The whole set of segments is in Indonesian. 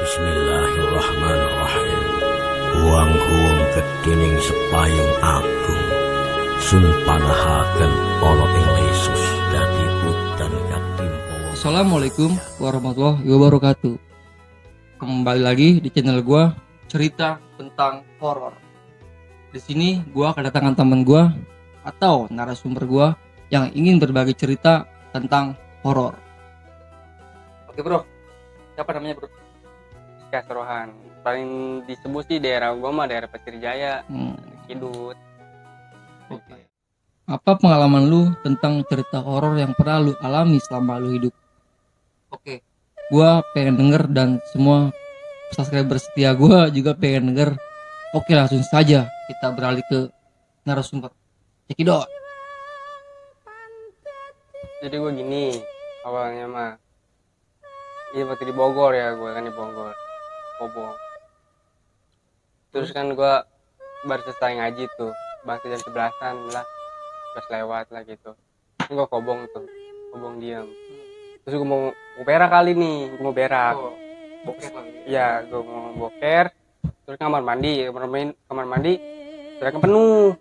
Bismillahirrahmanirrahim. Huang-huang kedining sepayung agung, sumpanahaken ana ing lesus dadi udan katimpa. Assalamualaikum warahmatullahi wabarakatuh. Kembali lagi di channel gua, cerita tentang horor. Di sini gua kedatangan teman gua atau narasumber gua yang ingin berbagi cerita tentang horor. Oke bro, siapa namanya bro? Kasrohan. Paling disebut sih daerah gua mah daerah Pasir Jaya, Kidut. Oke. Apa pengalaman lu tentang cerita horor yang pernah lu alami selama lu hidup? Oke, gua pengen denger dan semua subscriber setia gua juga pengen denger. Oke, langsung saja kita beralih ke narasumber. Cekidot. Jadi gua gini, awalnya mah ini waktu di Bogor ya, gua kan di Bogor. Kobong. Terus kan gua baru selesai ngaji tuh, bangsa jam 11-an lah, terus lewat lah gitu. Terus gua kobong diam. Terus gua mau berak kali nih, gua mau berak. Boker lagi. Iya, gua mau boker. Terus kamar mandi ternyata penuh.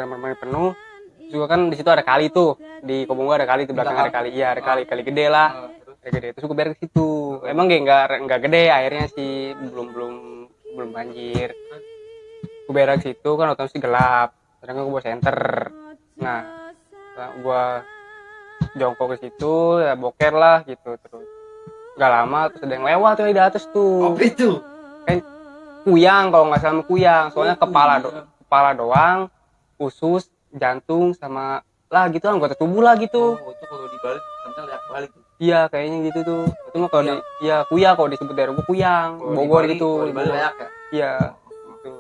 Kamar mandi penuh. Terus gua kan di situ ada kali tuh, di Kobong gua ada kali tuh, belakang ada kali. Iya, ada kali gede lah. Gede. Terus gue berak di situ. Emang nggak gede airnya sih, belum banjir. Gue berak di situ kan otomatis gelap. Ternyata gue bawa senter. Nah, gue jongkok ke situ, ya boker lah gitu terus. Gak lama terus ada yang lewat tuh di atas tuh. Apa itu? Kayak kuyang kalau nggak salah kuyang. Soalnya kepala doang, usus, jantung sama lah gitu anggota tubuh lah gitu. Oh, itu kalau dibalik nanti lihat balik tuh. Iya kayaknya gitu tuh. Itu mah kalau kuyang kalau disebut daerah gua kuyang, Bogor gitu. Kalau dibalik layak ya. Iya. Gitu.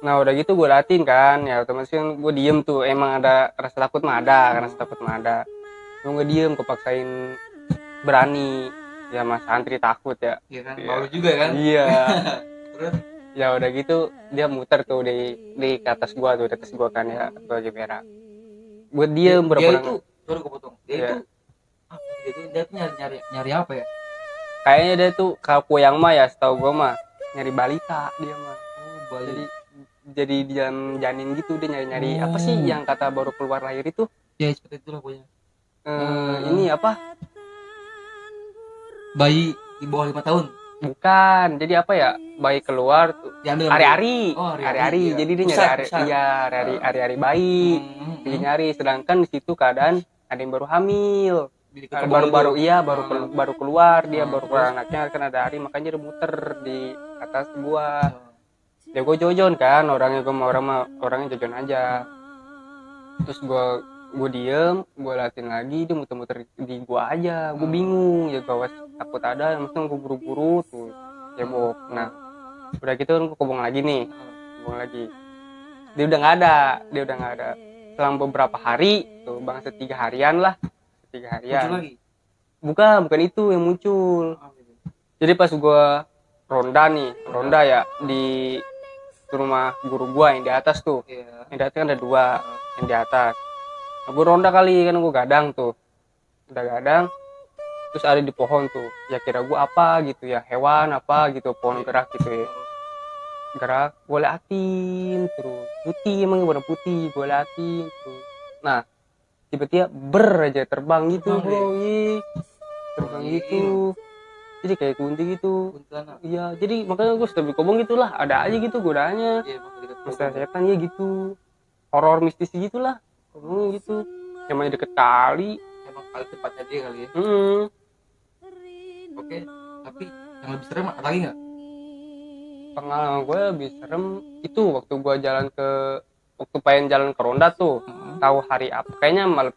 Nah udah gitu gue latin kan, ya otomatis kan gue diem tuh. Emang ada rasa takut mah ada, Gue diem, kepaksain berani. Ya mas santri takut ya. Iya kan, Iya. malu juga kan. Iya. Terus Ya udah gitu dia muter tuh di atas gua kan ya, gua lagi berak. Gue diem dia berapa itu, sorry gue potong. Dia itu nyari apa ya? kayaknya dia tuh kalau kuyang mah ya setahu gua mah nyari balita dia mah. Oh, Jadi dia janin gitu, dia nyari apa sih yang kata baru keluar lahir itu? Ya seperti itulah pokoknya. Ini apa? Bayi di bawah 5 tahun. Bukan. Jadi apa ya? Bayi keluar tuh. Diambil Hari-hari. Oh, Hari-hari. iya. Jadi dia nyari hari-hari bayi. Dia nyari, sedangkan di situ keadaan ada yang baru hamil. Baru keluar dia baru keluar anaknya kan ada hari, makanya dia muter di atas gua. Ya gua jojon kan, orangnya jojon aja. Terus gua diem, gua latin lagi, dia muter-muter di gua aja. Gua bingung ya, gua takut ada, maksudnya gua buru-buru tuh. Ya gua, nah udah gitu gua kobong lagi. Dia udah nggak ada. Selang beberapa hari tuh, bangsa 3 harian. Muncul lagi. Bukan itu yang muncul. Jadi pas gua ronda ya di rumah guru gua yang di atas tuh. Iya. Yang di atas kan ada 2, yang di atas. Nah, gua ronda kali kan, gua gadang tuh. Udah gadang. Terus ada di pohon tuh. Ya kira gua apa gitu ya, hewan apa gitu, pohon gerak gitu ya. Gerak, gua liatin terus. Putih, emang warna putih, gua liatin terus. Nah, tiba-tiba aja terbang gitu bro. Terbang gitu. Jadi kayak kunti gitu. Iya, jadi makanya gue sudah berkobong gitulah, ada aja gitu godaannya. Misteri setan ya gitu. Horor mistis gitulah. Kobong gitu. Emang deket kali. Emang kali tempatnya dia kali ya. Oke, tapi yang lebih serem ada lagi nggak? Pengalaman gue lebih serem itu waktu gue pengen jalan ke Ronda tuh. Tahu hari apa? Kayaknya malam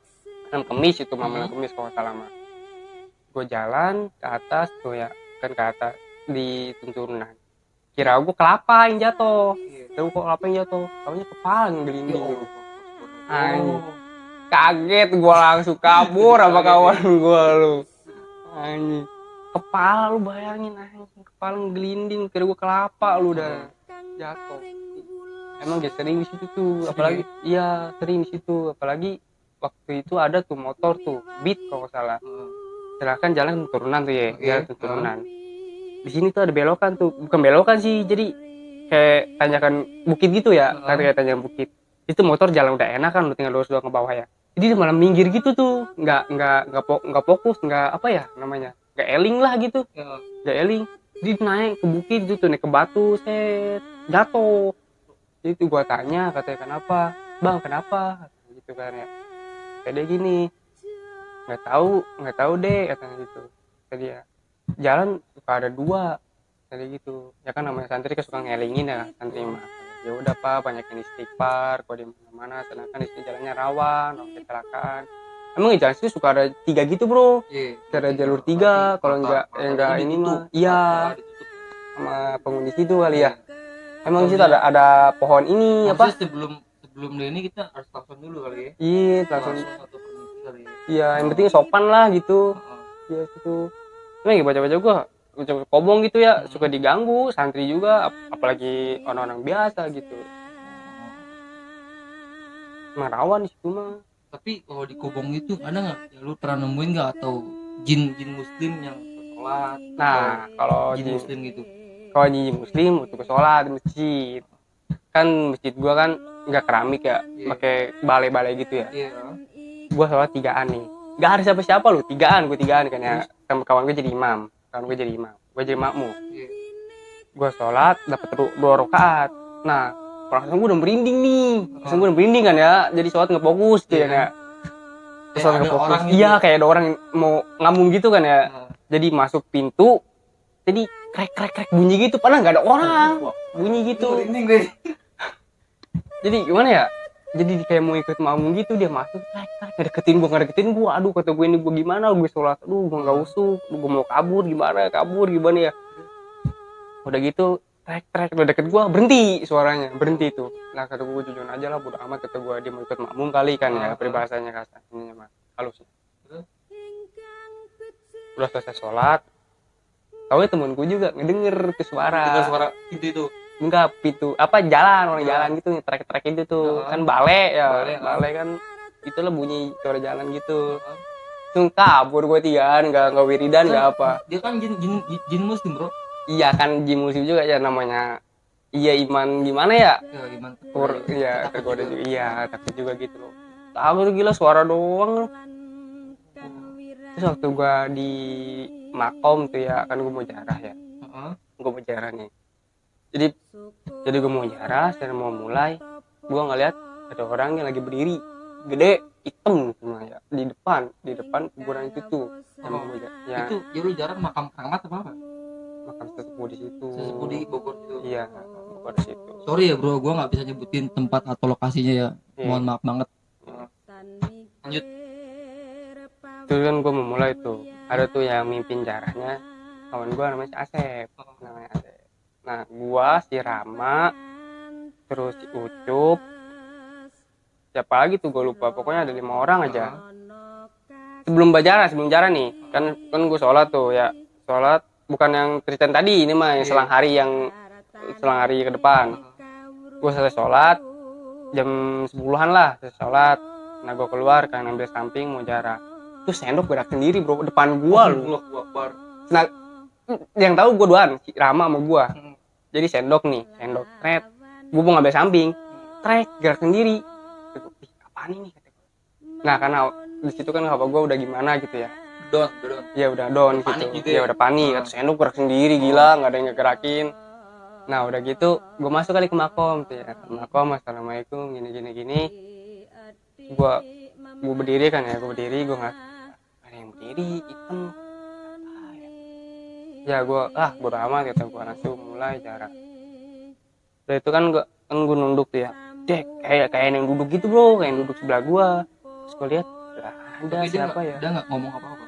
Kemis itu, malam Kemis kalau salah mah. Gue jalan ke atas tuh ya, kan ke atas di tuntunan. Kira gue kelapa yang jatuh. Tahu kok kelapa yang jatuh? Taunya kepala yang gelinding. Kaget gue langsung kabur sama kawan gue lu. Anjing. Kepala lu bayangin kepala gelinding, kira gue kelapa lu udah jatuh. Emang dia sering di situ tuh, apalagi sering di situ, apalagi waktu itu ada tuh motor tuh Beat kalau nggak salah. Silakan jalan turunan tuh ya, jalan turunan. di sini tuh ada belokan tuh, bukan belokan sih, jadi kayak tanjakan bukit gitu ya, kan kayak tanjakan bukit. Itu motor jalan udah enak kan, lu tinggal lurus doang ke bawah ya. Jadi dia malah minggir gitu tuh, nggak fokus, nggak apa ya namanya, nggak eling lah gitu, Ya. nggak eling. Dia naik ke bukit gitu, naik ke batu, set, jatuh. Jadi tuh gua tanya, katanya kenapa, bang kenapa, gitu kan ya. Kayak dia gini, nggak tahu deh katanya gitu. Tadi ya, jalan suka ada dua, tadi gitu. Ya kan namanya santri kan suka ngelingin ya santri mah. Ya udah pak, banyakin istighfar kalau di mana-mana, sedangkan di sini jalannya rawan, kecelakaan. Emang di jalan situ suka ada 3 gitu bro, Iya. ada jalur 3, kalau enggak ini mah iya sama penghuni situ kali ya. Emang di situ ada pohon ini apa? Sebelum ini kita harus langsung dulu kali ya. Iya langsung. Satu permisi kali ya. Iya yang penting sopan lah gitu. Heeh. Iya situ. Lagi baca-baca gua kobong gitu ya, suka diganggu santri juga, apalagi orang-orang biasa gitu. Emang rawan di situ mah. Tapi kalau di Kobong itu ada nggak? Ya, lu pernah nemuin nggak atau jin muslim yang sholat? Nah kalau Jin di muslim gitu. kalau di muslim untuk ke sholat di masjid, kan masjid gua kan nggak keramik ya, Iya. pakai balai-balai gitu ya. Iya. Gua sholat 3-an nih, nggak ada siapa-siapa lu, 3-an kan ya. Sama kawan gue jadi imam, gue jadi makmum. Iya. Gue sholat dapat 2 rakaat. Nah perasaan gue udah merinding nih, kan ya, jadi sholat nggak fokus gitu ya. Terus sholat nggak fokus, iya kayak ada orang yang mau ngambung gitu kan ya. Jadi masuk pintu, jadi krek bunyi gitu, padahal nggak ada orang, bunyi gitu. Jadi gimana ya? Jadi kayak mau ikut makmum gitu, dia masuk krek ngedeketin gua. Aduh kata gue, ini gua gimana, gue sholat, aduh gua nggak usuk, gua mau kabur gimana ya. Udah gitu trek udah deket gua, berhenti suaranya, berhenti tuh. Nah kata gue jujur aja lah, bodo amat, kata gue, dia mau ikut makmum kali kan ya, peribahasanya kasarnya mah halus. Udah selesai sholat, tahu ya temenku juga ngedenger tuh suara itu enggak, pintu apa orang jalan gitu, trek itu tuh kan balai kan, itulah bunyi suara jalan gitu. Langsung kabur gue 3-an, nggak wiridan nggak apa. Dia kan jin muslim bro. Iya kan jin muslim juga ya namanya. Iya iman gimana ya? Ya gimana? Iya tergoda juga. Iya takut juga gitu loh. Takut gila, suara doang. Terus waktu gue di makom tuh ya, kan gue mau jarah ya. Gue mau jarah nih. Jadi gue mau jarah, saya mau mulai. Gue ngeliat ada orang yang lagi berdiri, gede, hitam semua ya, di depan kuburan itu tuh. Itu jadi jarang makam keramat apa? Makam sesepuh di situ. Sesepuh di Bogor itu. Iya, Bogor di situ. Sorry ya bro, gue nggak bisa nyebutin tempat atau lokasinya ya. Mohon maaf banget. Lanjut. Terus kan gue mau mulai tuh, ada tuh yang mimpin jarahnya, kawan gue namanya Asep. Nah, gue si Rama, terus si Ucup, siapa lagi tuh gue lupa, pokoknya ada 5 orang aja. Sebelum jarah nih, kan gue sholat tuh ya, sholat bukan yang Kristen tadi, ini mah yang selang hari ke depan. Gue selesai sholat jam 10-an lah, selesai sholat. Nah gue keluar kan ambil samping mau jarah, tuh sendok gerak sendiri bro, depan gue lu. Nah yang tahu gue doan, si Rama sama gue. Jadi sendok tret, gue mau ngambil samping, gerak sendiri. Apaan ini kata gue. Nah karena di situ kan apa gue udah gimana gitu ya, ya udah don gitu gitu ya, udah panik. Atau sendok gerak sendiri, gila, nggak ada yang ngegerakin. Nah udah gitu gue masuk kali ke makom tuh ya, makom, assalamualaikum gini gue berdiri kan ya, gue ngeliat ada yang berdiri hitam, ya gue bodo amat kata gue, langsung mulai jarah. Udah itu kan gue nunduk tuh ya, kayak yang duduk gitu bro, kayak yang duduk sebelah gue. Terus gue lihat ada siapa ya, dia nggak ngomong apa-apa.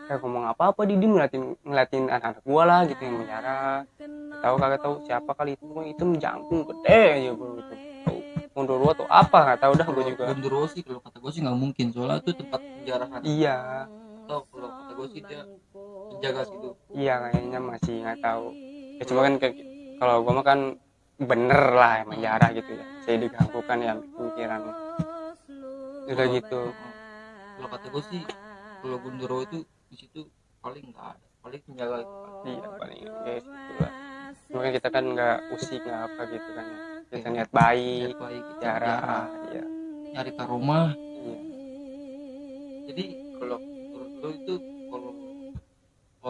kayak ngomong apa-apa, dia ngeliatin anak-anak gue lah gitu yang menjarah. Kagak tahu siapa kali itu jangkung gede aja bro, itu Gondoro atau apa nggak tahu dah gue juga. Gondoro sih kalau kata gue sih nggak mungkin, soalnya itu tempat penjarahan. Iya. Kalau kata gue sih dia penjaga situ. Iya kayaknya masih nggak tahu. Ya cuma kan kalau gue mah kan bener lah emang jarah gitu ya. Saya diganggukan ya pikirannya. Udah gitu. Kalau kata gue sih, kalau Gondoro itu di situ paling nggak ada, paling penjaga itu. Iya paling. Ya, kita kan nggak usik nggak apa gitu kan ya. Kita niat baik, Niat baik, kita jarah, jarah, ya. nyari karomah. Iya. Jadi kalau menurut lu itu kalau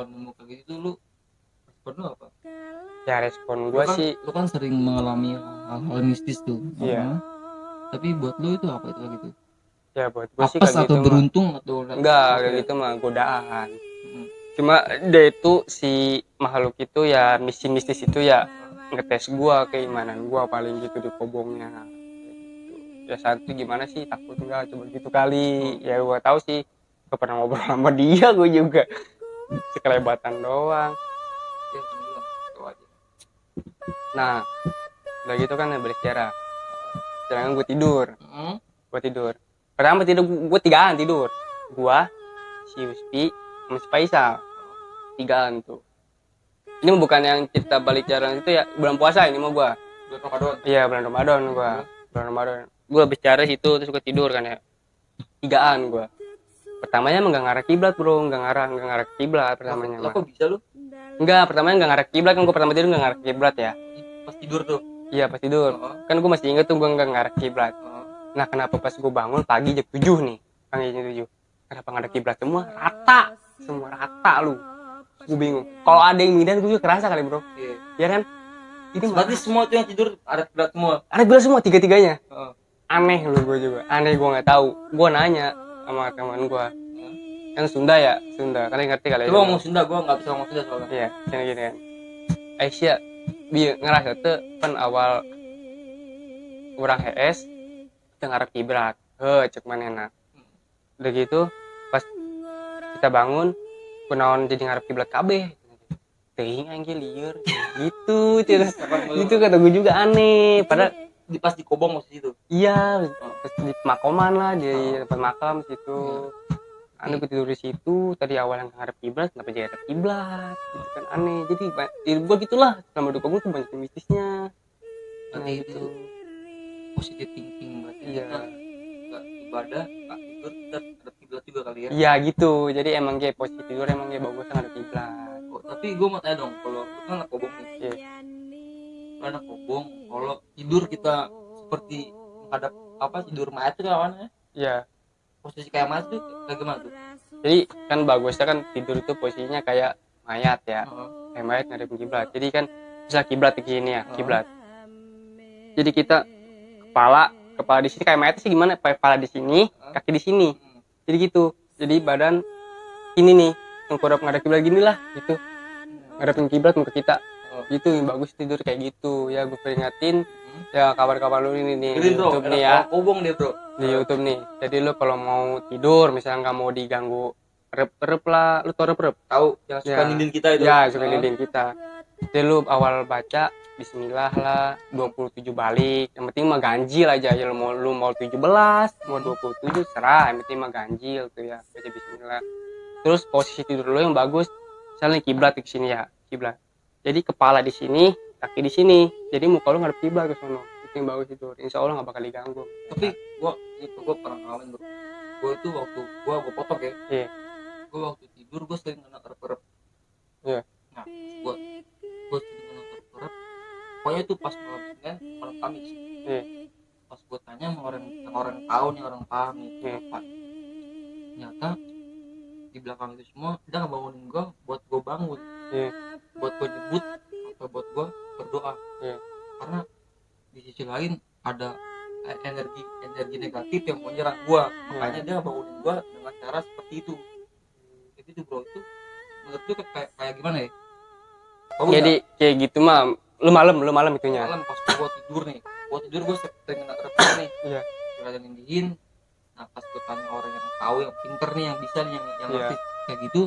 nemu kayak gitu lu respon lu apa? Ya respon Lu gue kan, sih, lu kan sering mengalami hal-hal mistis tuh. Iya. Tapi buat lu itu apa itu kayak gitu? ya buat gue sih Apes kayak atau gitu mah. beruntung atau Enggak, apa kayak ya? gitu mah godaan. Mm. Cuma dia itu si makhluk itu ya mistis itu ya ngetes gua keimanan gua paling gitu di kobongnya. Ya saat itu gimana sih, takut enggak, coba gitu kali. Ya gua tahu sih, gua pernah ngobrol sama dia gua juga sekelebatan doang. Ya, alhamdulillah, itu aja. Nah udah gitu kan ya beristirahat, sedangkan gua tidur. Pertama tidur gua tigaan tidur, gua si Uspi sama si Faisal tigaan tuh. Ini bukan yang cerita balik jalan itu ya, bulan puasa ini mau gua. Bulan Ramadan. Iya bulan Ramadan gua. Bulan Ramadan. Gua bicara situ terus gua tidur kan ya. Tigaan gua. Pertamanya emang enggak ngarah kiblat, Bro. Enggak ngarah kiblat pertamanya. Lah kok bisa lu? Enggak, pertamanya enggak ngarah kiblat kan, gua pertama tidur enggak ngarah kiblat ya. Pas tidur tuh. Iya, pas tidur. Kan gua masih inget tuh gua enggak ngarah kiblat. Nah, kenapa pas gua bangun pagi jam 7 nih? Pagi jam 7. Kenapa ngarah kiblat semua? Rata. Semua rata lu. Gue bingung. Kalau ada yang mindahin gue juga kerasa kali, Bro. Iya. Ya kan? Ini Berarti semua tuh yang tidur ada berat semua. ada bilang semua tiga-tiganya. Heeh. Aneh lu gue juga. Aneh gue nggak tahu. Gue nanya sama teman gue. Yang Sunda ya, Sunda. Kalian ngerti kali ya? Coba ngomong Sunda, gua enggak bisa ngomong Sunda soalnya. Iya, gini kan. Aisyah dia ngerasa tuh kan awal kurang HS kita ngarep kiblat. Cek manehna. Udah gitu pas kita bangun kunaon jadi ngarep kiblat kabeh. Teuing anjir lieur gitu cenah. Gitu kata gue juga aneh. Padahal Pas di Kobong masih itu. iya pas di pemakaman lah, di tempat makam situ. Aneh gue tidur di situ. Tadi awalnya ngarep kiblat, kenapa jadi ngarep kiblat? Gitu kan aneh. Jadi gue gitulah selama di Kobong tuh banyak mistisnya. Berarti Nah, itu positive thinking berarti. Iya. Kita enggak ibadah, enggak tidur, kita ada kiblat juga kali ya. Iya gitu. Jadi emang kayak positif tidur emang kayak bagus ngarep kiblat. Oh, tapi gua mau tanya dong, kalau lu kan anak Kobong nih. Iya. Lu anak Kobong, kalau tidur kita seperti menghadap apa tidur mayat itu kayak mana ya? Iya. Posisi kayak mayat tuh kayak gimana tuh? Jadi kan bagusnya kan tidur itu posisinya kayak mayat ya. Heeh. Kayak mayat ngadep kiblat. Jadi kan bisa kiblat di sini ya, Oh. kiblat. Jadi kita kepala di sini kayak mayat sih gimana? Kepala di sini, kaki di sini. Jadi gitu. Jadi badan ini nih, tengkurap ngadep kiblat gini lah, gitu. Ngadepin kiblat muka kita. Oh. Gitu yang bagus tidur kayak gitu. Ya gue peringatin ya kawan-kawan lu ini nih Jadi di bro, YouTube nih ya. Kobong deh bro. Di YouTube nih. Jadi lu kalau mau tidur misalnya nggak mau diganggu rep lah, lu tau rep Tahu yang suka Ya. nindin kita itu. ya suka nindin kita. Jadi lu awal baca Bismillah lah 27 balik, yang penting mah ganjil aja ya, lu mau 17 mau 27 serah, yang penting mah ganjil tuh ya, baca Bismillah. Terus posisi tidur lu yang bagus, misalnya kiblat di sini ya, kiblat. Jadi kepala di sini, kaki di sini, jadi muka lu ngadep kiblat ke sono, itu yang bagus tidur, insya Allah nggak bakal diganggu. Tapi gua pernah ngalamin bro. Gua itu waktu gua potong ya. Iya. Gua waktu tidur gua sering kena kerep-kerep. Iya. Nah, gua sering kena kerep-kerep. Pokoknya itu pas malam Senin, malam Kamis. Iya. Pas gua tanya sama orang tahu nih, orang paham nih, Iya. apa? Ternyata di belakang itu semua dia ngebangunin gua buat gua bangun, Iya. buat gua nyebut atau buat gua berdoa. Iya. Karena di sisi lain ada energi negatif yang mau nyerang gua, makanya dia bangunin gua dengan cara seperti itu. Jadi itu bro, itu menurut lu kayak gimana ya? Bagus Jadi kayak gitu mah, lu malam nggak? itunya. Malam pas gua tidur gua sering kena rep nih, Iya. ada nindihin. Nah pas gua tanya orang yang tahu, yang pinter nih, yang bisa nih, yang Iya. ngerti kayak gitu,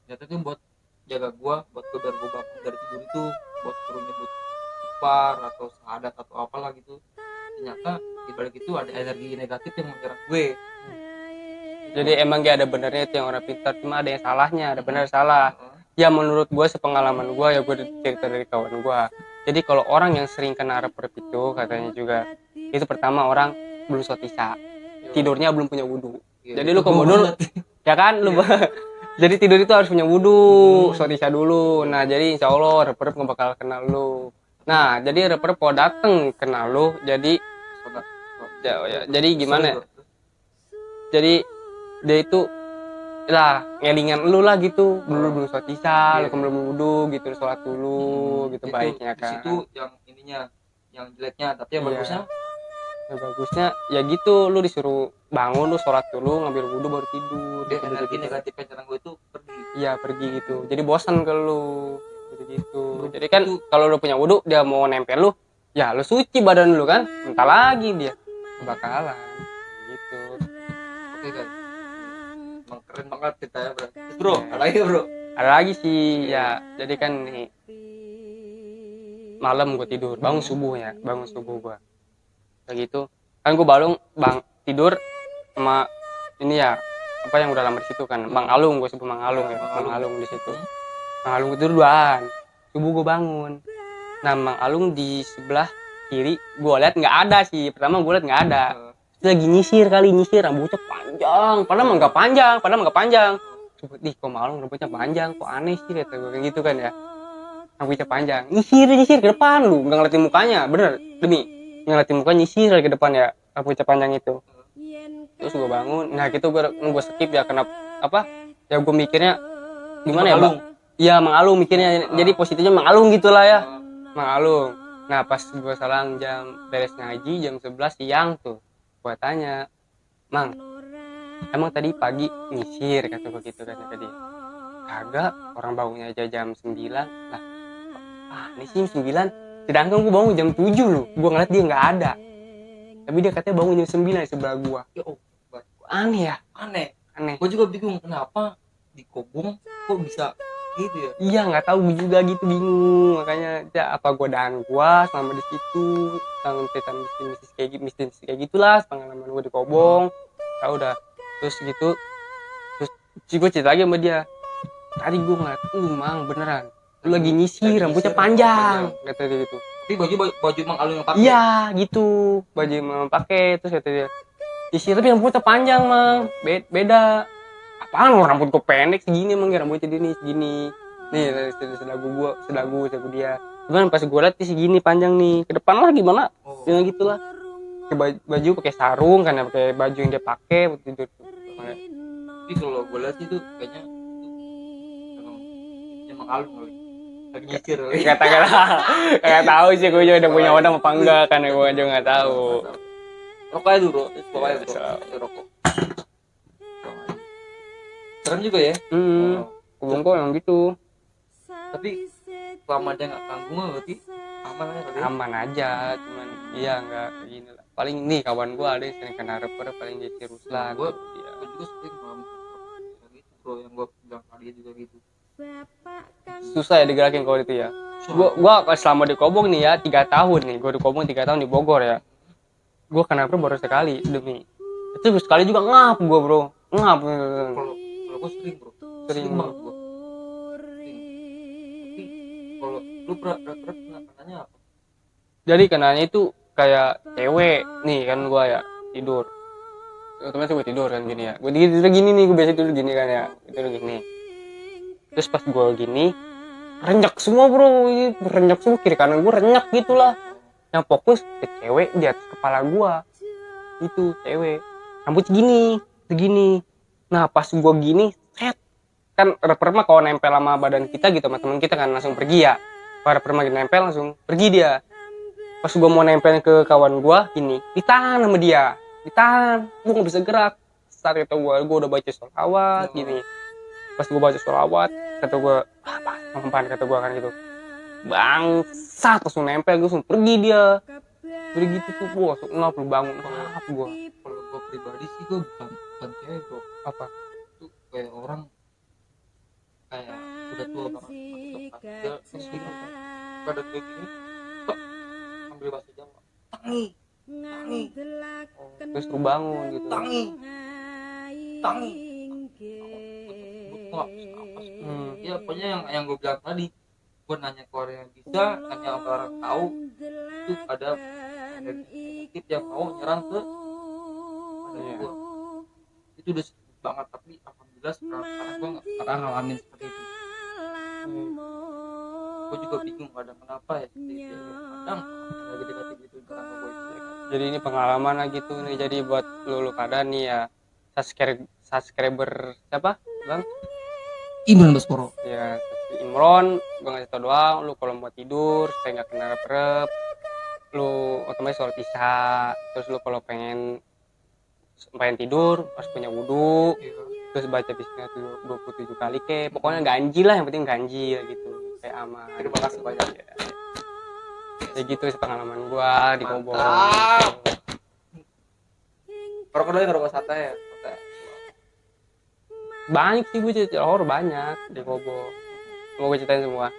ternyata itu buat jaga gua, buat gua biar gua bangun dari tidur itu, buat suruh nyebut istighfar atau syahadat atau apalah gitu. Ternyata di balik itu ada energi negatif yang menyerang gue. Jadi emang gak ada benernya itu yang orang pintar, cuma ada yang salahnya, ada benar salah. Ya menurut gue sepengalaman gue ya, gue cerita dari kawan gue. Jadi kalau orang yang sering kena rep itu katanya juga, itu pertama orang belum sholat isya, tidurnya belum punya wudhu. Iya, Jadi itu lu kalau gua dulu banget. ya kan lu Jadi tidur itu harus punya wudhu, sholat isya dulu. Nah jadi insya Allah rep-rep nggak bakal kenal lu. Nah jadi rep-rep kalau dateng kenal lu, jadi jadi gimana ya? Jadi dia itu lah ngelingan lu lah gitu, belum sholat isya, lu kan belum wudhu gitu, sholat dulu gitu Itu, baiknya di kan. situ yang ininya, yang jeleknya, tapi yang Iya. bagusnya Ya, bagusnya ya gitu, lu disuruh bangun, lu sholat dulu, ngambil wudhu baru tidur. dia Gitu, energi gitu. negatif yang gue itu pergi. Iya pergi gitu, jadi bosan ke lu gitu. Bro, Jadi kan itu- kalau lu punya wudhu dia mau nempel lu, ya lu suci badan lu kan, entah lagi dia bakalan gitu. Oke guys, emang keren banget kita ya bro. Terus, bro, ada lagi bro? Ada lagi sih ya, jadi kan nih malam gue tidur, bangun subuh gue kayak gitu kan, gue bang tidur sama ini ya, apa yang udah lama di situ kan, Bang Alung, gue sebut Bang Alung ya, Bang Alung di situ. Bang Alung tidur duaan, subuh gue bangun. Nah Bang Alung di sebelah kiri gue lihat nggak ada sih, pertama gue lihat nggak ada. Dia lagi nyisir rambutnya panjang, padahal mah nggak panjang. Coba ih kok Bang Alung rambutnya panjang, kok aneh sih kata gue kayak gitu kan ya. Rambutnya panjang, nyisir ke depan lu, nggak ngeliatin mukanya, bener demi ngeliatin mukanya, nyisir ke depan ya, rambutnya panjang itu. Terus gue bangun, nah gitu gue skip ya, kenapa apa ya, gue mikirnya gimana ya Bang? Iya Mang Alung mikirnya, jadi positifnya Mang Alung gitulah ya, Mang Alung. Nah pas gue salang jam beres ngaji jam 11 siang tuh, gue tanya, Mang, emang tadi pagi nyisir kata gue gitu kan tadi? Kagak, orang bangunnya aja jam 9 lah. Ini sih 9, sedangkan gue bangun jam 7 loh, gue ngeliat dia nggak ada, tapi dia katanya bangun jam 9 di sebelah gue. Aneh ya, aneh. Gue juga bingung kenapa di Kobong kok bisa gitu ya. Iya nggak tahu, gue juga gitu bingung, makanya ya apa godaan gue selama di situ, tentang cerita mistis kayak gitulah pengalaman gue di Kobong. Tahu dah, terus gitu, terus gue cerita lagi sama dia, tadi gue ngeliat lu Mang beneran, lu lagi nyisir rambutnya panjang kata dia gitu. Tapi baju Mang Alung yang pakai. Iya gitu, baju yang Mang pakai. Terus kata dia, nyisir tapi rambutnya panjang Mang, beda. Apaan lo, rambut gue pendek segini emang ya, rambutnya dia nih segini nih, sedagu dia. Cuman pas gue liat segini panjang nih, ke depan lah gimana, ya gitulah. Pakai baju pakai sarung kan ya, pakai baju yang dia pakai buat tidur. Tapi kalau gue lihat itu kayaknya Mang Alung kali lagi nyisir kali. Kagak tahu sih, gue juga udah punya wadam apa enggak kan, gue juga nggak tahu. Rokok aja dulu, pokoknya rokok. Serem juga ya. Kobong kok yang gitu. Tapi selama dia nggak tanggung berarti aman aja kali. Aman aja, cuman iya nggak gini lah. Paling nih kawan gue ada yang sering kena reper, paling dia si Ruslan. Gue juga sering ngalamin gitu bro, yang gue bilang tadi juga gitu. Susah ya digerakin kalau itu ya. Gua selama di Kobong nih ya 3 tahun nih, gue di Kobong 3 tahun di Bogor ya. Gue kena reper baru sekali demi. Itu sekali juga ngap gue bro, ngap. Kalau gue sering bro, sering banget gue. Tapi kalau lu pernah kenanya apa? Jadi kenanya itu kayak cewek nih kan, gue ya tidur. Otomatis gue tidur kan gini ya. Gue tidur gini nih, gue biasa tidur gini kan ya, tidur gini. Terus pas gue gini, renyek semua bro, renyek semua kiri kanan gue renyek gitulah. Yang fokus ke cewek di atas kepala gue, itu cewek, rambut segini. Nah pas gue gini, kan reper mah kalau nempel sama badan kita gitu sama teman kita kan langsung pergi ya. Kalau reper mah nempel langsung pergi dia. Pas gue mau nempel ke kawan gue gini, ditahan sama dia, gue nggak bisa gerak. Saat itu gue udah baca sholawat gini. Pas gue baca sholawat, kata gue apa mempan kata gue kan gitu, bangsat, langsung nempel, gue langsung pergi dia. Jadi gitu tuh gue langsung ngap, lu bangun ngap gue. Kalau gue pribadi sih gue bukan cewek bro. Apa itu kayak orang kayak udah tua banget, dia terus bingung kan pada kayak gini kok ambil bahasa Jawa tangi terus lu bangun gitu. tangi ya pokoknya yang gue bilang tadi, gue nanya ke orang yang bisa, nanya ke orang tahu, itu ada negatif yang mau nyerang ke gue. Itu udah banget, tapi alhamdulillah sekarang gue nggak pernah ngalamin seperti itu. Gue juga bingung kadang kenapa ya seperti itu. Kadang lagi dekat gitu orang gue itu. Jadi ini pengalaman lah gitu nih, jadi buat lu pada nih ya subscriber siapa bang Imran Baskoro. ya, Imron, gue ngasih tau doang, lu kalau mau tidur supaya nggak kena rep, lu otomatis sholat isya. Terus lu kalau pengen tidur harus punya wudhu, terus baca bismillah 27 kali pokoknya ganjil lah, yang penting ganjil gitu kayak aman. Terima kasih banyak ya. Kayak gitu sih pengalaman gua di Kobong. Rokok doang, rokok sate ya. Banyak sih gue cerita horor banyak di Kobong. Mau gue ceritain semua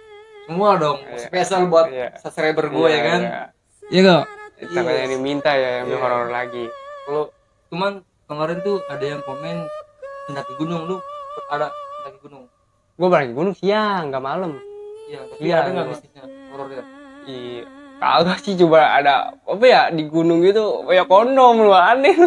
dong, Iya. spesial buat Iya. subscriber gue ya kan. Iya. Iya gak? Takutnya yang diminta ya yang Iya. horor lagi. Kalau cuman kemarin tuh ada yang komen mendaki gunung, lu ada mendaki gunung? Gue balik gunung siang nggak malam. Iya, tapi Iya, ada nggak gua. mistisnya horornya? Iya. Kagak sih, coba ada apa ya di gunung gitu kayak kondom lu, aneh.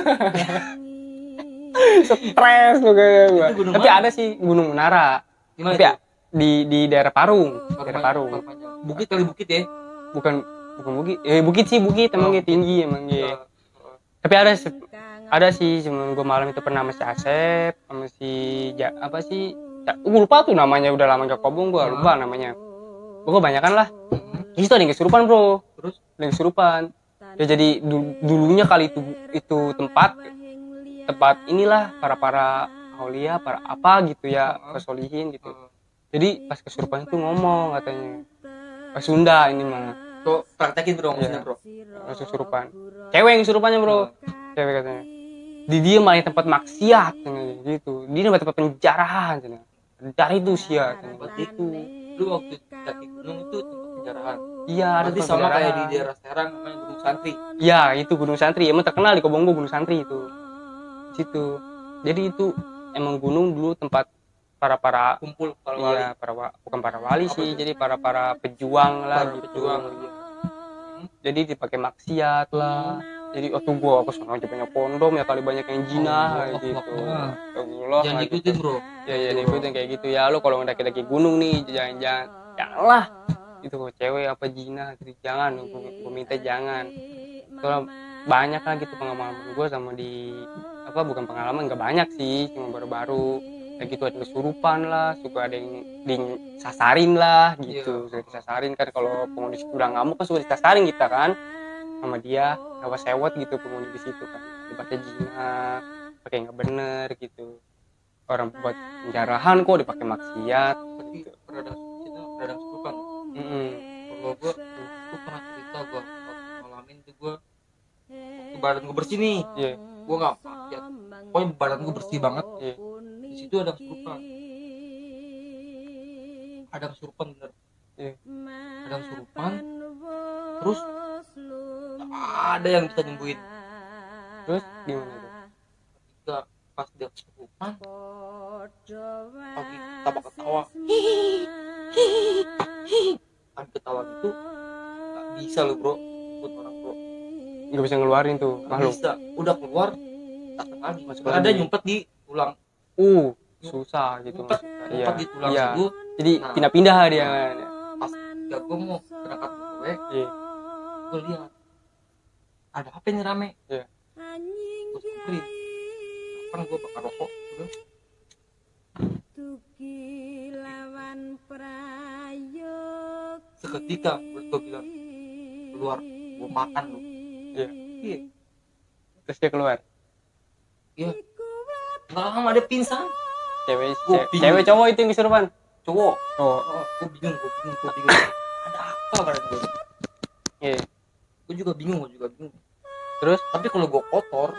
Stres lu kayaknya gua. Itu gunung Tapi mana? ada sih Gunung Menara. Gimana Tapi ya di daerah Parung, daerah Parung. Bukit kali bukit ya? Bukan bukit. Bukit sih bukit emang Oh, tinggi emang Iya. Tapi ada sih cuma gue malam itu pernah sama si Asep sama si apa sih gue lupa tuh namanya, udah lama gak Kobong, gue lupa namanya. Gue kebanyakan lah. Terus itu ada yang kesurupan bro. Terus Ada yang kesurupan ya, jadi dulunya kali itu tempat inilah para aulia, para apa gitu ya, kesolihin gitu. Jadi pas kesurupan itu ngomong katanya pas Sunda ini mah. tuh praktekin bro, maksudnya Iya. bro. Pas kesurupan cewek yang kesurupannya bro, cewek katanya di dia malah tempat maksiat gitu, di tempat penjarahan cari itu sia Tempat itu, lu waktu daki gunung itu tempat penjarahan. iya ada Berarti tempat sama kayak di penjarahan. daerah Serang namanya Gunung Santri. Iya itu Gunung Santri, emang terkenal di Kobongbo Gunung Santri itu situ. Jadi itu emang gunung dulu tempat para Kumpul kalau iya bukan para wali Apa sih, itu? jadi para pejuang lah Para gitu. pejuang. Jadi dipakai maksiat lah. Jadi waktu gua ke sana aja banyak kondom ya, kali banyak yang jinah kayak gitu. Allah Jangan ikutin bro. Ya diikutin kayak gitu ya. Lu kalau ngedaki-daki gunung nih janganlah itu kok cewek apa jinah gitu, jangan. Gua minta jangan. Soalnya banyak lah gitu pengalaman gua sama di apa, bukan pengalaman, nggak banyak sih, cuma baru-baru kayak gitu. Ada kesurupan lah, suka ada yang disasarin lah gitu. Suka disasarin kan, kalau penghuni udah ngamuk kan suka disasarin kita kan sama dia, gak sewot gitu penghuni di situ kan, dipakai jinah, pakai nggak bener gitu. Orang buat penjarahan kok dipakai maksiat Tapi gitu. peradang itu peradang kesurupan. Kalau gua pernah cerita, gua waktu ngalamin tuh gua waktu badan gua bersih nih. Iya. Gua nggak maksiat. Pokoknya badan gua bersih banget. Iya. Di situ ada kesurupan. Ada kesurupan bener. Iya. Ada kesurupan. Terus ada yang bisa nyembuhin. Terus gimana tuh? Ketika pas dia kesurupan, pagi ketawa-ketawa, kan ketawa gitu nggak bisa lo bro, buat orang bro. Nggak bisa ngeluarin tuh Nggak makhluk. bisa, udah keluar takut lagi, masuk Lagi. ada nyumpet di tulang, Susah gitu. nyumpet Iya. di tulang Iya. situ. Jadi Nah. pindah-pindah dia. Pas ya gue mau berangkat ke gue, Iya. gue lihat ada apa ini rame. Iya. Gue samperin, kan gue bakar rokok gitu. Seketika gue bilang keluar, gue makan lu. Iya. Iya, Terus dia keluar. iya. Nggak lama ada pingsan. Cewek Gua bingung. cewek cowok itu yang kesurupan. Cowok. Oh. Gue bingung. Ada apa badan gue? Iya. Gue juga bingung. Terus Tapi kalau gue kotor,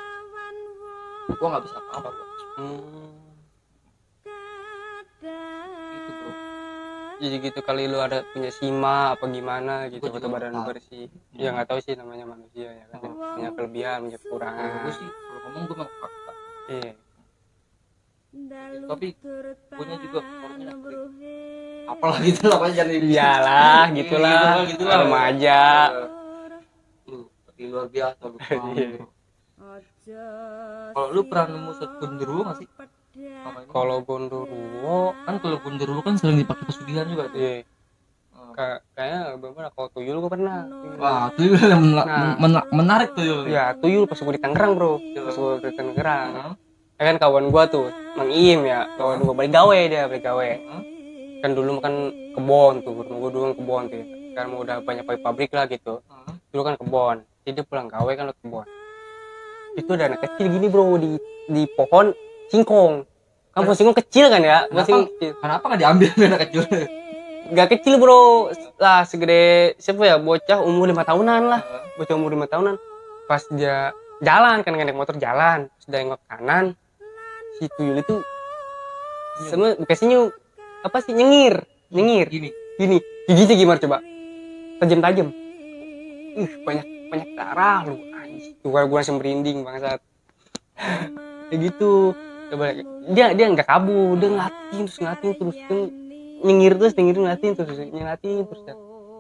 gue nggak bisa apa-apa bro. Gitu bro. jadi gitu kali lu ada punya sima apa gimana gitu, Gua atau juga badan nggak tahu. bersih. Ya nggak tahu sih, namanya manusia ya kan. Punya kelebihan, punya Kalau kekurangan. gue sih kalau ngomong gue mah fakta. Iya. Tapi gue juga orangnya apalah gitu lah, apa jangan Iyalah, gitulah. Gitulah. Remaja. Lu tapi luar biasa lu. Iya. Kalau lu pernah nemu sesuatu genderuwo nggak sih? Apa ini? Kalau gondoruo, Kan kalau gondoruo kan sering dipakai pesugihan juga tuh. iya. Oh. Kayaknya beberapa kalau tuyul gue pernah. Wah, tuyul yang Nah. menarik tuyul. Ya tuyul pas gue di Tangerang bro, pas gue di Tangerang. Heeh. Ya kan kawan gue tuh, Mang Iim ya, kawan gue balik gawe dia, balik gawe. Heeh. Kan dulu kan kebon tuh, rumah gue dulu kan kebon tuh. Sekarang mau udah banyak pabrik lah gitu. Heeh. Dulu kan kebon, jadi dia pulang gawe kan lewat kebon. Itu ada anak kecil gini bro di pohon singkong. Kan pohon singkong kecil kan ya, pohon singkong kecil. Kenapa nggak diambil anak kecil? Gak kecil bro, lah segede siapa ya, bocah umur 5 tahunan lah. Bocah umur 5 tahunan. Pas dia jalan kan naik motor jalan, sudah nengok kanan, si tuyul itu sama kasihnya apa sih, nyengir Gini. gini, giginya gimana coba, tajam banyak darah lu anjing. Tuh gue langsung merinding bangsat. Kayak gitu. Coba dia nggak kabur, dia ngeliatin terus nyengir terus ngeliatin terus ya.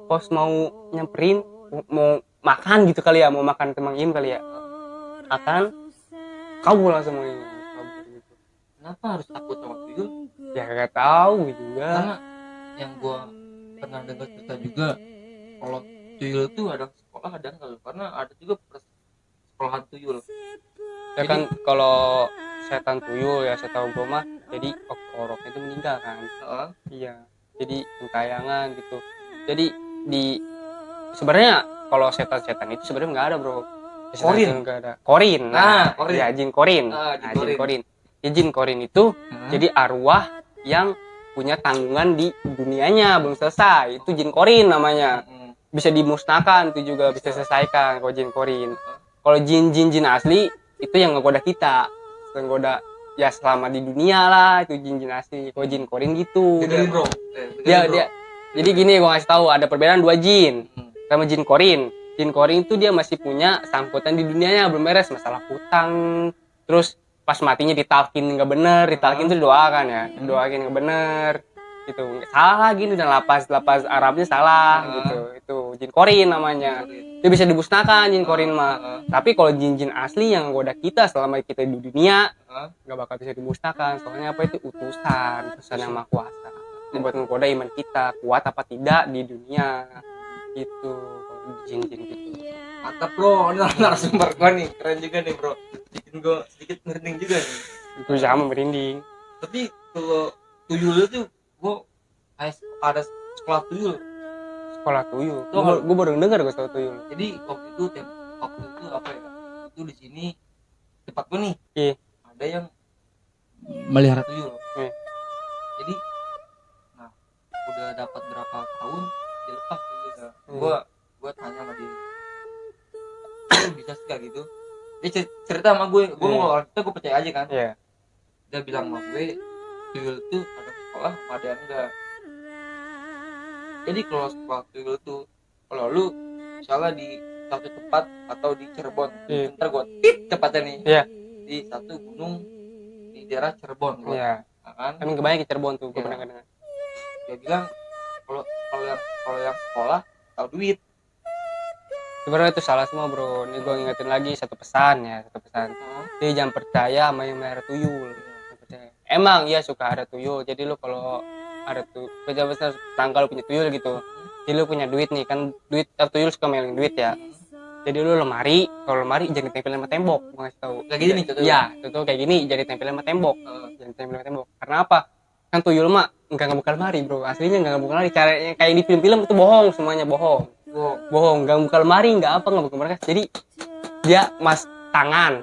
Pas mau nyamperin mau makan gitu kali ya, mau makan Mang Im kali ya, makan kabur langsung mau kabur gitu. Kenapa harus takut sama tuyul? Ya kagak tahu juga. Karena yang gua pernah dengar cerita juga, kalau tuyul itu ada sekolah ada enggak, karena ada juga sekolahan tuyul. Ya kan kalau setan tuyul ya, saya tahu gue mah jadi oroknya itu meninggal kan. Heeh. Iya, jadi gentayangan gitu. Jadi sebenarnya kalau setan itu sebenarnya nggak ada bro. Korin. Nggak ada. Korin. Korin. Ya jin korin. Jin Korin. Ya, jin korin itu Heeh. jadi arwah yang punya tanggungan di dunianya belum selesai. Itu jin korin namanya. Heeh. Bisa dimusnahkan, itu juga bisa selesaikan kalau jin korin. Kalau jin asli itu yang ngegoda kita, ngegoda ya selama di dunia lah, itu jin asli. Kalau jin korin gitu. Dengerin bro. Dia jadi gini, gua ngasih tahu ada perbedaan dua jin sama jin korin. Jin korin itu dia masih punya sangkutan di dunianya, belum beres masalah hutang. Terus pas matinya ditalkin nggak bener, ditalkin itu doakan ya, doakin nggak bener gitu, salah gini, dan lapas Arabnya salah gitu. Itu jin korin namanya. Dia bisa dimusnahkan jin korin mah. Tapi kalau jin asli yang goda kita selama kita di dunia nggak bakal bisa dimusnahkan. Soalnya apa, itu utusan yang maha kuasa buat menggoda iman kita kuat apa tidak di dunia gitu. Kalau jin gitu Mantap bro, ini narasumber gua nih, keren juga nih bro, bikin gua sedikit merinding juga nih. itu sama merinding. Tapi kalau tuyul itu gua ada sekolah tuyul. Sekolah tuyul, Tuh, gue baru denger gue soal tuyul. Jadi waktu itu apa ya, itu di sini tempat gua nih, Iya. ada yang melihara tuyul. Iya. Jadi nah udah dapat berapa tahun dilepas tuyulnya. Gua tanya sama dia, "Lu bisa sih kayak gitu?" Dia cerita sama gue mau orang kita, gue percaya aja kan. Iya. Dia bilang sama gue, tuyul itu ada sekolah ada yang enggak. Jadi kalau sekolah tuyul tuh, kalau lu misalnya di satu tempat atau di Cirebon, ntar gue tempatnya nih, di satu gunung di daerah Cirebon, Iya. nah, kan? Kan kebanyakan di Cirebon tuh, gue Iya. pernah dengar. Dia bilang kalau yang sekolah tahu duit. Sebenarnya itu salah semua bro. Ini gue ingetin lagi satu pesan. Jadi jangan percaya sama yang melihara tuyul. Emang iya suka ada tuyul. Jadi lu kalau ada tuyul, besar tangga lu punya tuyul gitu. Jadi lu punya duit nih kan, tuyul suka mainin duit ya. Jadi lu lemari, kalau lemari jangan ditempelin sama tembok. Gue ngasih tahu. Kayak gini nih, Iya, contoh kayak gini, jadi tempelin sama tembok. Jangan tempelin sama tembok. Karena apa? Kan tuyul mah enggak ngebuka lemari bro. Aslinya enggak ngebuka lemari. Caranya kayak di film-film itu bohong, semuanya bohong. Enggak buka lemari, enggak buka mereka. Jadi dia mas tangan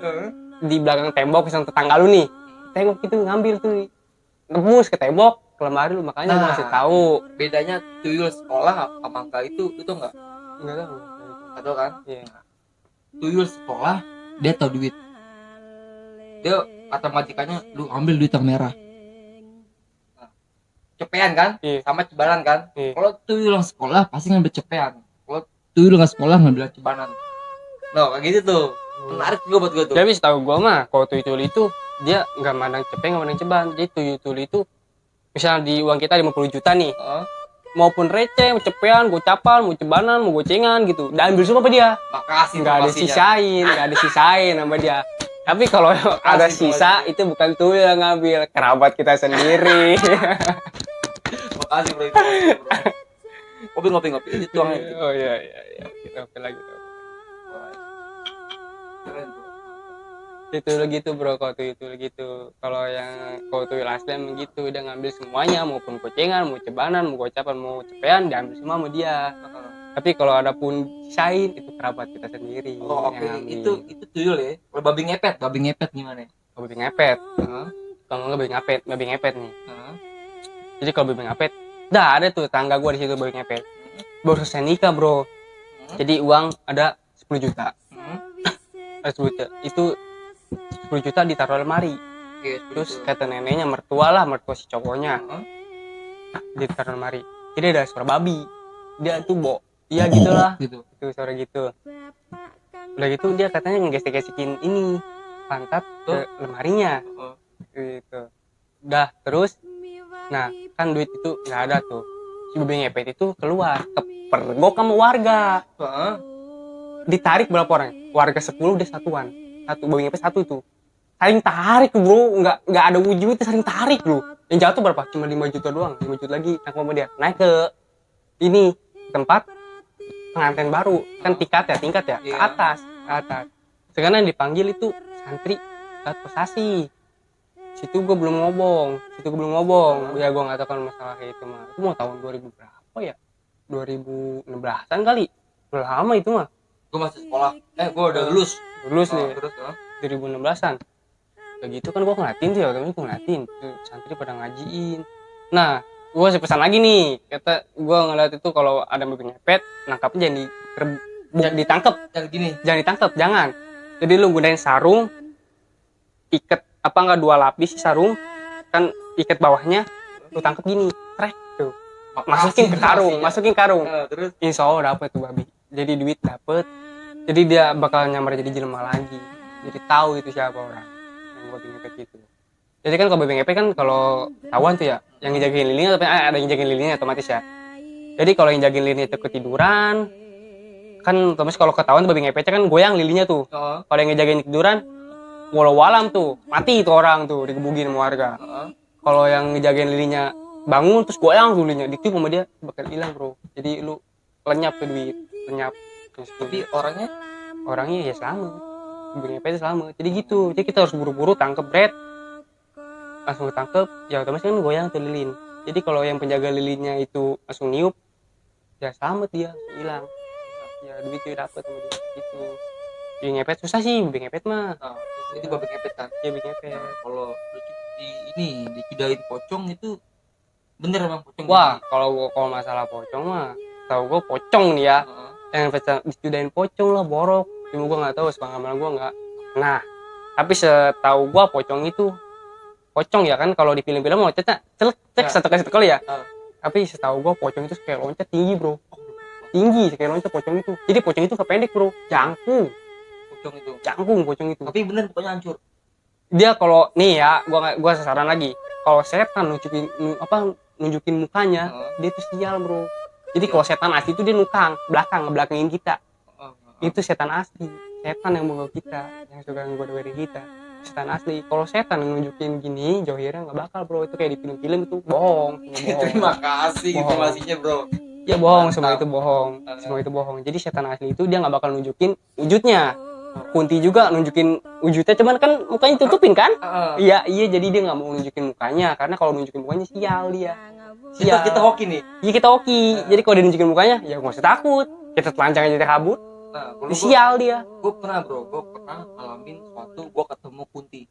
di belakang tembok, misalnya tetangga lu nih, tembok itu ngambil tuh, nembus ke tembok, ke lemari lu. Makanya gua kasih tahu bedanya tuyul sekolah sama enggak itu enggak tahu. Tahu kan? Iya. Tuyul sekolah dia tahu duit, dia kata majikannya, lu ambil duit yang merah. Nah, cepean kan? Iya. Sama cebanan kan? Iya. Kalau tuyul yang sekolah pasti ngambil cepean. Kalau tuyul nggak sekolah ngambil cebanan. Nah kayak gitu tuh, menarik juga buat gue tuh. Tapi setahu gua mah kalau tuyul itu dia nggak mandang cepeng, nggak mandang ceban. Jadi tuyul itu misalnya di uang kita 50 juta nih, maupun receh, mau cepean, gocapan, mau cebanan, mau gocengan gitu, dan ambil semua apa dia? Makasih. Nggak ada sisain sama dia. Tapi kalau ada sisa itu bukan tuyul yang ngambil, kerabat kita sendiri. Makasih bro, itu bro. Ngopi itu tuang itu. Oh iya. Kita oke lagi tuh. Keren bro. Itu gitu bro, kalau tuyul gitu. Kalau yang kalau tuyul asli emang gitu, dia ngambil semuanya, maupun kucingan, mau cebanan, mau gocapan, mau cepean, diambil semua sama dia. Tapi kalau ada pun sisain itu kerabat kita sendiri. Oh oke, yang ngambil. itu tuyul ya. Kalau babi ngepet gimana? Babi ngepet. Heeh. Kalau nggak babi ngepet nih. Heeh. Jadi kalau babi ngepet, dah ada tuh tangga gua di situ babi ngepet. Baru selesai nikah bro. Jadi uang ada 10 juta. Ada 10 juta. Itu 10 juta ditaruh lemari. Oke, Terus kata neneknya mertua si cowoknya ditaruh lemari. Jadi ada suara babi. Dia tuh iya gitulah. gitu. Itu suara gitu. Udah gitu dia katanya ngegesek-gesekin ini pantat ke lemarinya. Gitu. Udah terus. Nah kan duit itu nggak ada tuh. Si babi ngepet itu keluar kepergok sama warga. Ditarik berapa orang? Warga 10 udah satuan. Satu babi ngepet satu tuh. Saling tarik bro, nggak ada wujud itu saling tarik bro. Yang jatuh berapa? Cuma 5 juta doang. 5 juta lagi tangkap sama dia. Naik ke ini tempat pengantin baru kan tingkat ya ke atas. Sekarang dipanggil itu santri saat posasi. Situ gue belum ngobong. Ya gue nggak tahu kan masalah kayak itu mah. Itu mau tahun 2000 berapa ya? 2016an kali. Udah lama itu mah. Gue masih sekolah. Gue udah lulus nih. Terus 2016an. Kayak gitu kan gue ngeliatin sih, gue ngeliatin tuh santri pada ngajiin. Nah, gue kasih pesan lagi nih. Kata gue ngeliat itu kalau ada babi ngepet, nangkapnya jangan ditangkap. Jangan ditangkap, jangan. Jadi lu gunain sarung, ikat apa enggak 2 lapis sarung, kan ikat bawahnya, lu tangkap gini, trek tuh. Masukin ke karung. Terus Insya Allah dapet tuh babi. Jadi duit dapet. Jadi dia bakal nyamar jadi jelema lagi. Jadi tahu itu siapa orang yang babi ngepet gitu. Jadi kan kalau babi ngepet kan kalau tahuan tuh ya, yang ngejagain lilinnya tapi ada yang jagain lilinnya otomatis ya. Jadi kalau yang jagain lilinnya itu ketiduran, kan otomatis kalau ketahuan babi ngepetnya kan goyang lilinnya tuh. Kalau yang ngejagain tiduran, walau walam tuh mati itu orang tuh digebugin sama warga. Kalau yang ngejagain lilinnya bangun terus goyang tuh lilinnya, ditiup sama dia bakal hilang bro. Jadi lu lenyap tuh duit, lenyap. tapi orangnya ya selamat, babi ngepetnya selamat. Jadi gitu. Jadi kita harus buru-buru tangkep Brad. Langsung ketangkep, ya otomatis kan goyang tuh lilin. Jadi kalau yang penjaga lilinnya itu langsung niup, ya selamat dia, hilang. Ya duitnya dapet sama dia gitu. Babi ngepet susah sih, babi ngepet mah. itu babi ngepet kan. Ya babi ngepet. Kalau dicudain pocong itu bener emang pocong. Wah, kalau masalah pocong mah, tahu gue pocong nih ya. Yang dicudain pocong lah borok. Cuma gue nggak tahu, sepengalaman gue nggak. Nah, tapi setahu gue pocong itu pocong ya kan, kalau di film-film loncatnya celek satu kali ya. Tapi setahu gua pocong itu kayak loncat tinggi bro, tinggi kayak loncat pocong itu. Jadi pocong itu nggak pendek bro, jangkung pocong itu. Tapi bener pokoknya hancur. Dia kalau nih ya, gua saran lagi, kalau setan nunjukin mukanya, dia tuh sial bro. Jadi kalau setan asli itu dia ngebelakangin kita. Itu setan asli, setan yang mengganggu kita, yang suka nggoda-godain kita. Setan asli. Kalau setan nunjukin gini jauhirnya nggak bakal bro. Itu kayak di film-film itu bohong. Terima kasih informasinya bro. Ya bohong, semua itu bohong. Jadi setan asli itu dia nggak bakal nunjukin wujudnya. Kunti juga nunjukin wujudnya, cuman kan mukanya tutupin kan. Iya jadi dia nggak mau nunjukin mukanya, karena kalau nunjukin mukanya sial dia. Kita hoki nih. Iya kita hoki. Jadi kalau dia nunjukin mukanya ya nggak usah takut, kita telanjang aja kabut. Sial dia. Gue pernah ngalamin suatu, gue ketemu kunti.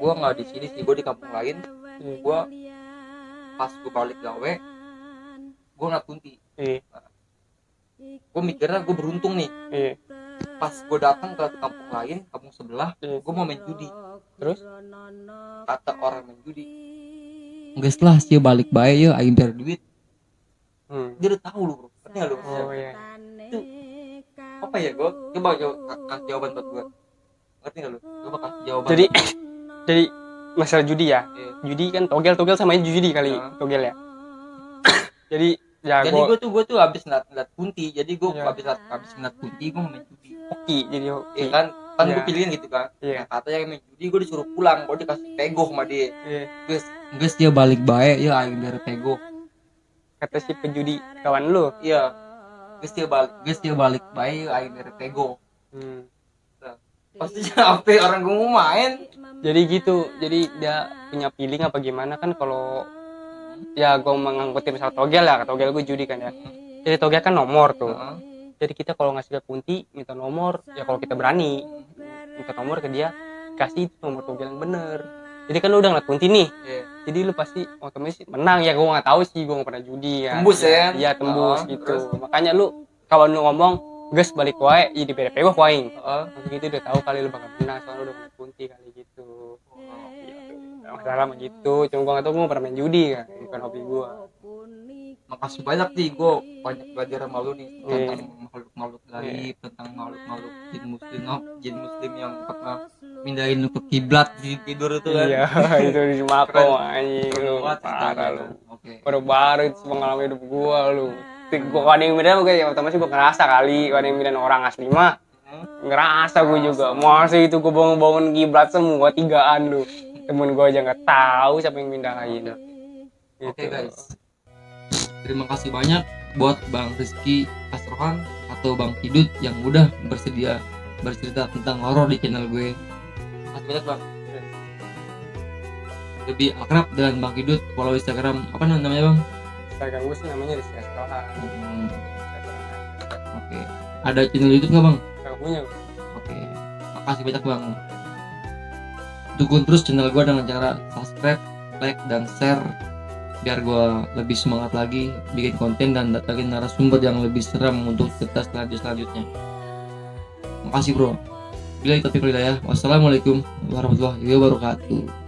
Gue nggak di sini sih, gue di kampung lain. Gue pas gue balik gawe, gue ngeliat kunti. Gue mikirnya gue beruntung nih. Pas gue datang ke kampung lain, kampung sebelah, gue mau main judi. Terus kata orang main judi, nggak setelah sih balik bae ya, aing dari duit. Dia udah tahu lu bro. Ngerti lu? Iya. Itu apa ya, gue coba kasih jawaban buat gue. Ngerti nggak lu? Coba kasih jawaban. Jadi masalah judi ya. Judi kan togel sama judi kali. Togel ya. Jadi Jadi jago gue tuh habis ngeliat kunti. Jadi gue Iya. habis ngeliat kunti gue main judi. hoki jadi hoki. Iya kan Iya. gue pilihin gitu kan. Iya. Nah, katanya main judi gue disuruh pulang. Gue dikasih pego sama dia. Iya. Guys dia balik baik ya aing dari pego. Kata si penjudi kawan lu. Iya. Guys dia balik baik ya aing dari pego. Pasti apa orang gue mau main. Jadi gitu, jadi dia punya feeling apa gimana kan kalau ya gue mengangkutin misal togel gue judi kan ya. Jadi togel kan nomor tuh. Heeh. Jadi kita kalau ngasih ke kunti minta nomor, ya kalau kita berani minta nomor ke dia, kasih nomor togel yang bener. Jadi kan lu udah ngeliat kunti nih, Iya. jadi lu pasti otomatis menang ya. Gue nggak tahu sih, gue nggak pernah judi ya. Tembus ya? Iya tembus Oh, gitu. terus? Makanya lu kawan lu ngomong gas balik wae, jadi beda gue kuaing. Heeh. Maksud gitu udah tahu kali lu bakal menang soalnya udah ngeliat kunti kali gitu. Gak masalah mah gitu, cuma gue nggak tahu gue pernah main judi kan, bukan hobi gue. Makasih banyak nih gue banyak belajar sama lu nih Iya. tentang makhluk-makhluk gaib, tentang makhluk-makhluk jin muslim yang pernah mindahin lu ke kiblat di tidur itu kan. Iya, itu di Mako anjing Keren lu, banget parah ceritanya. lu. Oke. Baru-baru itu pengalaman hidup gua lu. Gua kan yang beda gue ya otomatis gua ngerasa kali kan yang beda orang asli mah. Ngerasa gua juga. Masa itu gua bangun-bangun kiblat semua tigaan lu. Temen gua aja nggak tahu siapa yang mindahin. Oke Gitu. guys. Terima kasih banyak buat Bang Rizky Asrohan atau Bang Kidut yang udah bersedia bercerita tentang horor di channel gue. Makasih banyak Bang. Lebih akrab dengan Bang Kidut, follow Instagram apa namanya Bang? Instagram gua sih namanya Rizky Astrohan. Oke. Ada channel YouTube nggak Bang? Kagak punya gua. Oke. Makasih banyak Bang. Dukung terus channel gue dengan cara subscribe, like, dan share biar gue lebih semangat lagi bikin konten dan datangin narasumber yang lebih seram untuk kita selanjutnya. Makasih bro. Bila taufiq wal hidayah. Wassalamualaikum warahmatullahi wabarakatuh.